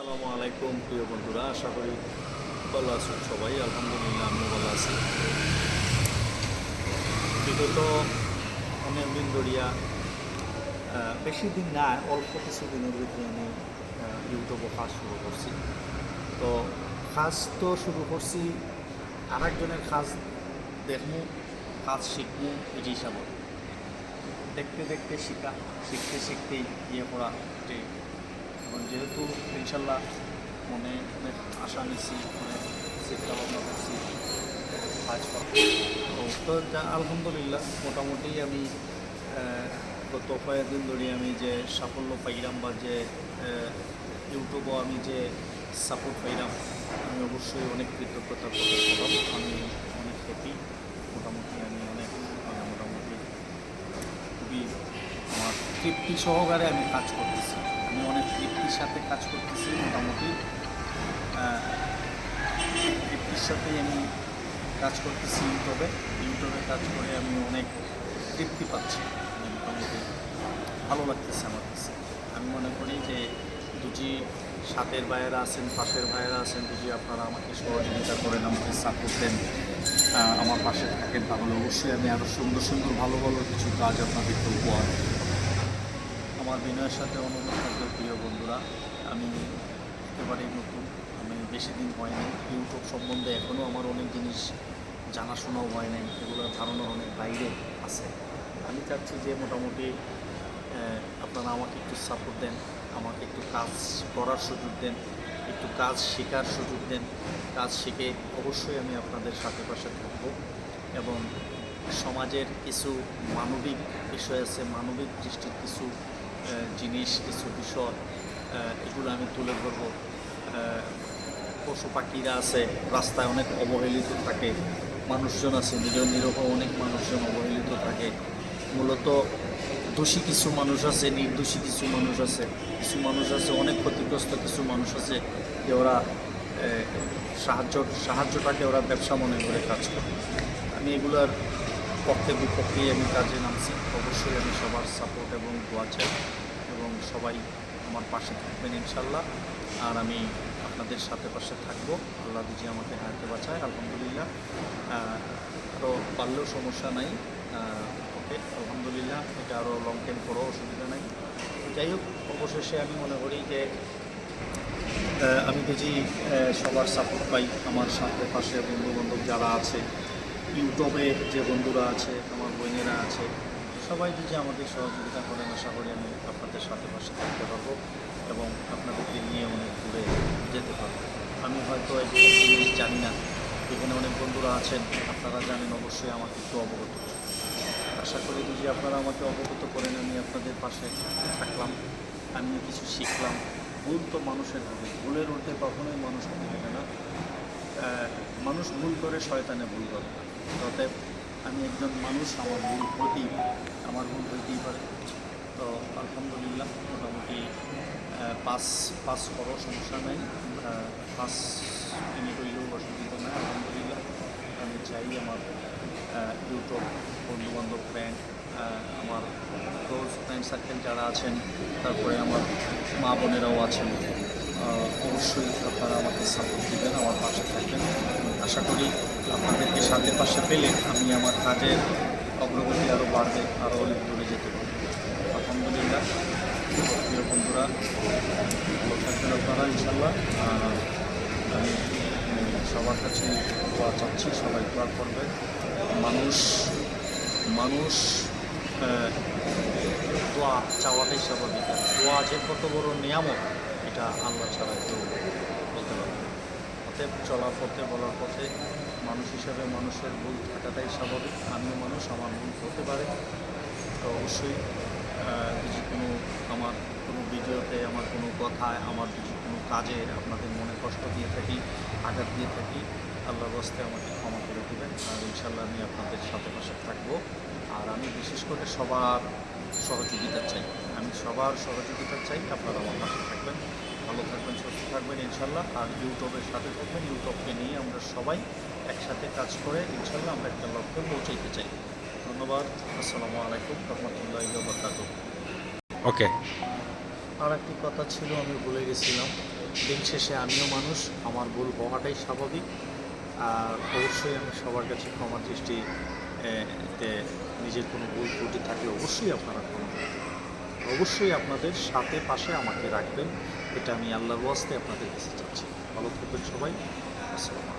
আসসালামু আলাইকুম প্রিয় বন্ধুরা, আশা করি ভালো আছেন সবাই। আলহামদুলিল্লাহ আমি ভালো আছি। বিগত অনেক দিন ধরিয়া বেশি দিন না, অল্প কিছু দিনের ভিতরে আমি ইউটিউবে কাজ শুরু করছি। তো কাজ তো শুরু করছি, আরেকজনের কাজ দেখমু, কাজ শিখবো, এই হিসাবে দেখতে দেখতে শিখতে শিখতেই ইয়ে করা যে এবং যেহেতু ইনশাল্লাহ মনে অনেক আশা নিচ্ছি, অনেক চিন্তা ভাবনা করছি কাজ করা। তো যা আলহামদুলিল্লাহ মোটামুটি আমি গত কয়েকদিন ধরে আমি যে সাফল্য পাইলাম বা যে ইউটিউবও আমি যে সাপোর্ট পাইলাম, আমি অবশ্যই অনেক কৃতজ্ঞতা প্রকাশ করলাম। আমি অনেক হ্যাপি। মোটামুটি আমি অনেক মোটামুটি খুবই আমার তৃপ্তি সহকারে আমি কাজ করতেছি। আমি অনেক তৃপ্তির সাথে কাজ করতেছি। মোটামুটি তৃপ্তির সাথেই আমি কাজ করতেছি। ইউটিউবে কাজ করে আমি অনেক তৃপ্তি পাচ্ছি। মোটামুটি ভালো লাগতেছে আমার কাছে। আমি মনে করি যে দুজি সাথের ভাইয়েরা আছেন, পাশের ভাইয়েরা আছেন, যদি আপনারা আমাকে সহযোগিতা করেন, আমাকে সাপোর্ট দেন, আমার পাশে থাকেন, তাহলে অবশ্যই আমি আরও সুন্দর সুন্দর ভালো ভালো কিছু কাজ আপনাদেরকে উপহার দেব। আমার বিনয়ের সাথে অনুরোধ থাকবে প্রিয় বন্ধুরা, আমি একেবারেই নতুন, আমি বেশি দিন হয়নি ইউটিউব সম্বন্ধে, এখনও আমার অনেক জিনিস জানাশোনাও হয় নাই, এগুলো ধারণার অনেক বাইরে আছে। আমি চাচ্ছি যে মোটামুটি আপনারা আমাকে একটু সাপোর্ট দেন, আমাকে একটু কাজ করার সুযোগ দেন, একটু কাজ শেখার সুযোগ দেন। কাজ শিখে অবশ্যই আমি আপনাদের সাথে পাশে থাকব এবং সমাজের কিছু মানবিক বিষয় আছে, মানবিক দৃষ্টির কিছু জিনিস, কিছু বিষয়, এগুলো আমি তুলে ধরব। পশু পাখিরা আছে, রাস্তায় অনেক অবহেলিত থাকে, মানুষজন আছে নিরহ অনেক মানুষজন অবহেলিত থাকে। মূলত দোষী কিছু মানুষ আছে, নির্দোষী কিছু মানুষ আছে, কিছু মানুষ আছে অনেক ক্ষতিগ্রস্ত, কিছু মানুষ আছে যে ওরা সাহায্যটাকে ওরা ব্যবসা মনে করে কাজ করে। আমি এগুলার পক্ষে বিপক্ষেই আমি কাজে নামছি। অবশ্যই আমি সবার সাপোর্ট এবং দোয়া চাই এবং সবাই আমার পাশে থাকবেন ইনশাল্লাহ। আর আমি আপনাদের সাথে পাশে থাকবো, আল্লাহ যদি আমাকে হায়াতে বাঁচায়। আলহামদুলিল্লাহ, আরও পারলেও সমস্যা নাই। ওকে, আলহামদুলিল্লাহ, এটা আরও লং টাইম করেও অসুবিধা নাই। যাই হোক, অবশেষে আমি মনে করি যে আমি যদি সবার সাপোর্ট পাই, আমার সাথে পাশে বন্ধুবান্ধব যারা আছে, ইউটিউবে যে বন্ধুরা আছে, আমার বোনেরা আছে, সবাই যদি আমাদের সহযোগিতা করেন, আশা করি আমি আপনাদের সাথে পাশে থাকতে পারবো এবং আপনাদেরকে নিয়ে অনেক দূরে যেতে পারবো। আমি হয়তো একটা জিনিস জানি না, এখানে অনেক বন্ধুরা আছেন, আপনারা জানেন, অবশ্যই আমাকে একটু অবগত করুন। আশা করি যদি আপনারা আমাকে অবগত করেন, আমি আপনাদের পাশে থাকলাম, আমি কিছু শিখলাম। ভুল তো মানুষের হবে, ভুলের ঊর্ধ্বে কখনোই মানুষ হতে পারে না। মানুষ ভুল করে, শয়তানে ভুল করে না। অতএব আমি একজন মানুষ, আমার ভুল হইতেই পারে। তো আলহামদুলিল্লাহ, মোটামুটি পাস করো, সমস্যা নাই, পাস তিনি হইলেও অসুবিধা নাই। আলহামদুলিল্লাহ, আমি চাই আমার ইউটিউব বন্ধুবান্ধব ফ্রেন্ড, আমার ক্লোজ ফ্রেন্ড সার্কেল যারা আছেন, তারপরে আমার মা বোনেরাও আছেন, অবশ্যই আপনারা আমাকে সাপোর্ট দেবেন, আমার পাশে থাকবেন। আশা করি আপনাদেরকে সাথে পাশে পেলে আমি আমার কাজের অগ্রগতি আরও বাড়বে, আরও অনেক দূরে যেতে পারবো। আলহামদুলিল্লাহ, প্রিয় বন্ধুরা, ভালো থাকবেন আপনারা ইনশাল্লাহ। আমি সবার কাছে দোয়া চাচ্ছি, সবাই দোয়া করবেন। মানুষ মানুষ দোয়া চাওয়াটাই স্বাভাবিক। দোয়া যে কত বড় নিয়ামত, এটা আল্লাহ ছাড়া কেউ বলতে পারবে না। অতএব চলার পথে, বলার পথে মানুষ হিসাবে মানুষের ভুল থাকাটাই স্বাভাবিক। আমিও মানুষ, আমার ভুল হতে পারে। তো অবশ্যই যদি আমার কোনো ভিডিওতে, আমার কোনো কথায়, আমার যদি কোনো কাজে আপনাদের মনে কষ্ট দিয়ে থাকি, আঘাত দিয়ে থাকি, আল্লাহর রাস্তায় আমাকে ক্ষমা করে দেবেন। আর ইনশাল্লাহ আমি আপনাদের সাথে পাশে থাকবো। আর আমি বিশেষ করে সবার সহযোগিতা চাই, আপনারা আমার পাশে থাকবেন, ভালো থাকবেন, সুস্থ থাকবেন ইনশাল্লাহ। আর ইউটিউবের সাথে থাকবেন, ইউটিউবকে নিয়ে আমরা সবাই একসাথে কাজ করে ইনশাল্লাহ আমরা একটা লক্ষ্যে পৌঁছাইতে চাই। ধন্যবাদ। আসসালামু আলাইকুম রহমতুল্লাহি ওয়া বারাকাতুহু। ওকে। আর একটি কথা ছিল, আমি ভুলে গেছিলাম। দিন শেষে আমিও মানুষ, আমার ভুল হওয়াটাই স্বাভাবিক। আর অবশ্যই আমি সবার কাছে ক্ষমা দৃষ্টি তে নিজের কোনো ভুল ত্রুটি থাকলে অবশ্যই আপনারা ক্ষমা করবেন। অবশ্যই আপনাদের সাথে পাশে আমাকে রাখবেন, এটা আমি আল্লাহর ওয়াস্তে আপনাদের কাছে চাচ্ছি। ভালো থাকবেন সবাই। আসসালামু আলাইকুম।